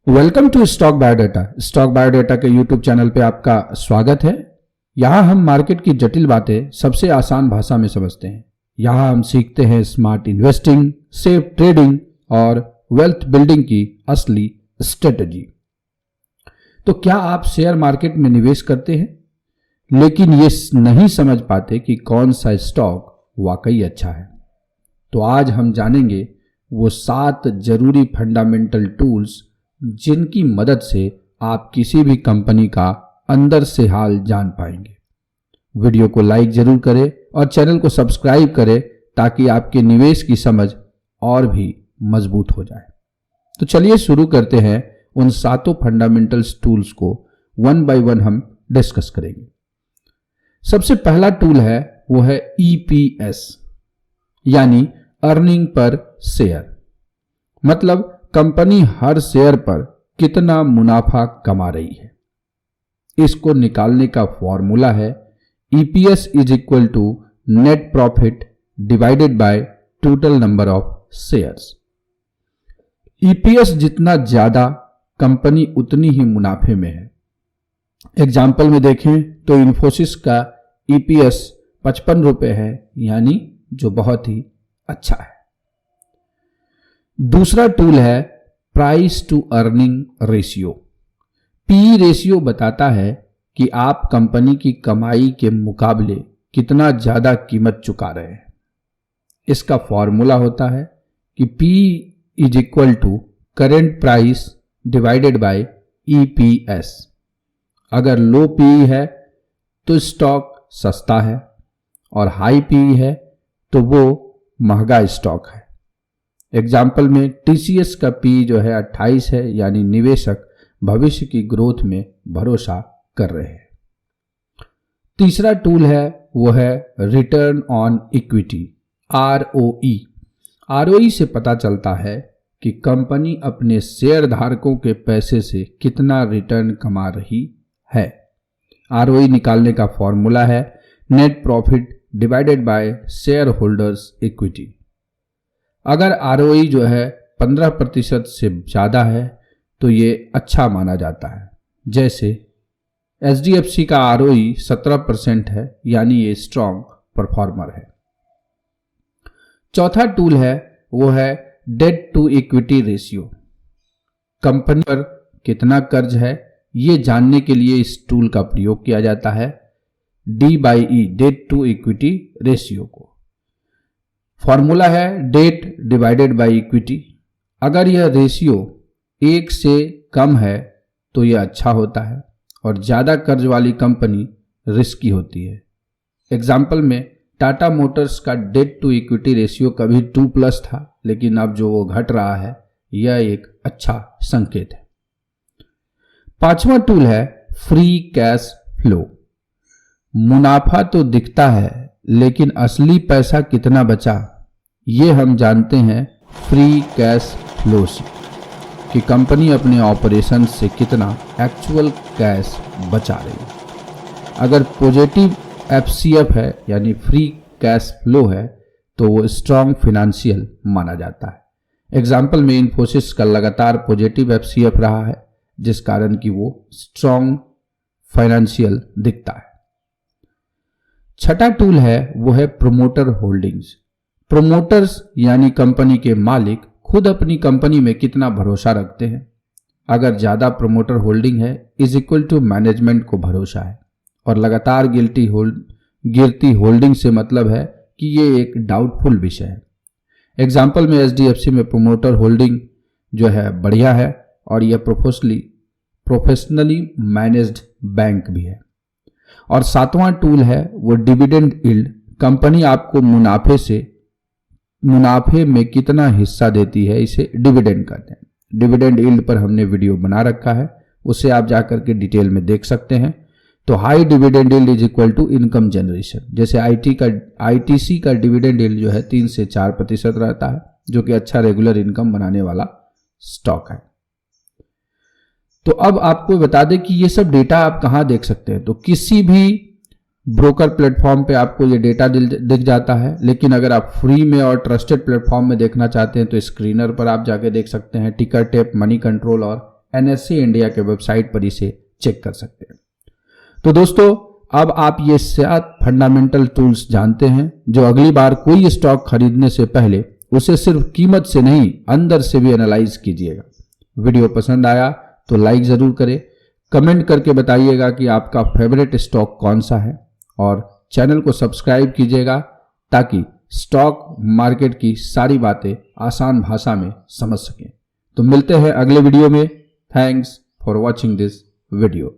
Welcome to stock biodata. Stock biodata के YouTube channel पे आपका स्वागत है। यहाँ हम मार्केट की जटिल बातें सबसे आसान भाषा में समझते हैं। यहाँ हम सीखते हैं स्मार्ट इन्वेस्टिंग, सेफ ट्रेडिंग और वेल्थ बिल्डिंग की असली स्ट्रेटजी। तो क्या आप शेयर मार्केट में निवेश करते हैं लेकिन ये नहीं समझ पाते कि कौन सा स्टॉक वाकई अच्छा है? तो आज हम जानेंगे वो 7 जरूरी फंडामेंटल टूल्स जिनकी मदद से आप किसी भी कंपनी का अंदर से हाल जान पाएंगे। वीडियो को लाइक जरूर करें और चैनल को सब्सक्राइब करें ताकि आपके निवेश की समझ और भी मजबूत हो जाए। तो चलिए शुरू करते हैं। उन 7 फंडामेंटल टूल्स को वन बाय वन हम डिस्कस करेंगे। सबसे पहला टूल है वो है EPS यानी अर्निंग पर शेयर, मतलब कंपनी हर शेयर पर कितना मुनाफा कमा रही है। इसको निकालने का फॉर्मूला है EPS is equal to net profit divided by total number of shares. EPS जितना ज्यादा कंपनी उतनी ही मुनाफे में है। एग्जाम्पल में देखें तो इन्फोसिस का EPS 55 रुपए है, यानी जो बहुत ही अच्छा है। दूसरा टूल है price to earning ratio. PE ratio बताता है कि आप कंपनी की कमाई के मुकाबले कितना ज्यादा कीमत चुका रहे हैं। इसका फॉर्मूला होता है कि PE is equal to current price divided by EPS। अगर लो PE है तो स्टॉक सस्ता है और हाई PE है तो वो महंगा स्टॉक है। एग्जाम्पल में TCS का PE जो है 28 है, यानी निवेशक भविष्य की ग्रोथ में भरोसा कर रहे हैं। तीसरा टूल है वो है return on equity, ROE। ROE से पता चलता है कि कंपनी अपने शेयर धारकों के पैसे से कितना रिटर्न कमा रही है। ROE निकालने का फॉर्मूला है net profit divided bye share holders equity. अगर ROE जो है 15% से ज्यादा है तो ये अच्छा माना जाता है। जैसे HDFC का ROE 17% है, यानी ये स्ट्रॉन्ग परफॉर्मर है। चौथा टूल है वो है debt to equity ratio. Company पर कितना कर्ज है ये जानने के लिए इस टूल का प्रयोग किया जाता है, D/E debt to equity ratio को। फॉर्मूला है डेट डिवाइडेड बाय इक्विटी। अगर यह रेशियो 1 से कम है तो यह अच्छा होता है और ज्यादा कर्ज वाली कंपनी रिस्की होती है। एग्जाम्पल में टाटा मोटर्स का डेट टू इक्विटी रेशियो कभी 2+ था, लेकिन अब जो वो घट रहा है यह एक अच्छा संकेत है। पांचवा टूल है फ्री कैश फ्लो। मुनाफा तो दिखता है लेकिन असली पैसा कितना बचा ये हम जानते हैं फ्री कैश फ्लो से, कि कंपनी अपने ऑपरेशन से कितना एक्चुअल कैश बचा रही है। अगर पॉजिटिव FCF है यानी फ्री कैश फ्लो है तो वो स्ट्रॉन्ग फाइनेंशियल माना जाता है। एग्जाम्पल में इन्फोसिस का लगातार पॉजिटिव FCF रहा है, जिस कारण कि वो स्ट्रॉन्ग फाइनेंशियल दिखता है। छठा टूल है वो है प्रोमोटर होल्डिंग्स। प्रोमोटर्स यानी कंपनी के मालिक खुद अपनी कंपनी में कितना भरोसा रखते हैं। अगर ज्यादा प्रोमोटर होल्डिंग है इज इक्वल टू मैनेजमेंट को भरोसा है, और लगातार गिरती होल्डिंग से मतलब है कि ये एक डाउटफुल विषय है। एग्जाम्पल में HDFC में प्रोमोटर होल्डिंग जो है बढ़िया है और यह प्रोफेशनली मैनेज्ड बैंक भी है। और सातवां टूल है वो डिविडेंड यील्ड। कंपनी आपको मुनाफे में कितना हिस्सा देती है, इसे डिविडेंड कहते हैं। डिविडेंड यील्ड पर हमने वीडियो बना रखा है, उसे आप जाकर के डिटेल में देख सकते हैं। तो high dividend yield is equal to income generation. जैसे ITC का डिविडेंड यील्ड जो है 3 से 4% रहता है, जो कि अच्छा रेगुलर इनकम बनाने वाला स्टॉक है। तो अब आपको बता दें कि ये सब डेटा आप कहां देख सकते हैं। तो किसी भी ब्रोकर प्लेटफॉर्म पे आपको ये डेटा दिख जाता है, लेकिन अगर आप फ्री में और ट्रस्टेड प्लेटफॉर्म में देखना चाहते हैं तो स्क्रीनर पर आप जाके देख सकते हैं। टिकर टेप, मनी कंट्रोल और NSE इंडिया के वेबसाइट पर इसे चेक कर सकते हैं। तो दोस्तों, अब आप ये 7 फंडामेंटल टूल्स जानते हैं जो अगली बार कोई स्टॉक खरीदने से पहले उसे सिर्फ कीमत से नहीं अंदर से भी एनालाइज कीजिएगा। वीडियो पसंद आया तो लाइक जरूर करें, कमेंट करके बताइएगा कि आपका फेवरेट स्टॉक कौन सा है और चैनल को सब्सक्राइब कीजिएगा ताकि स्टॉक मार्केट की सारी बातें आसान भाषा में समझ सकें। तो मिलते हैं अगले वीडियो में। Thanks for watching this video.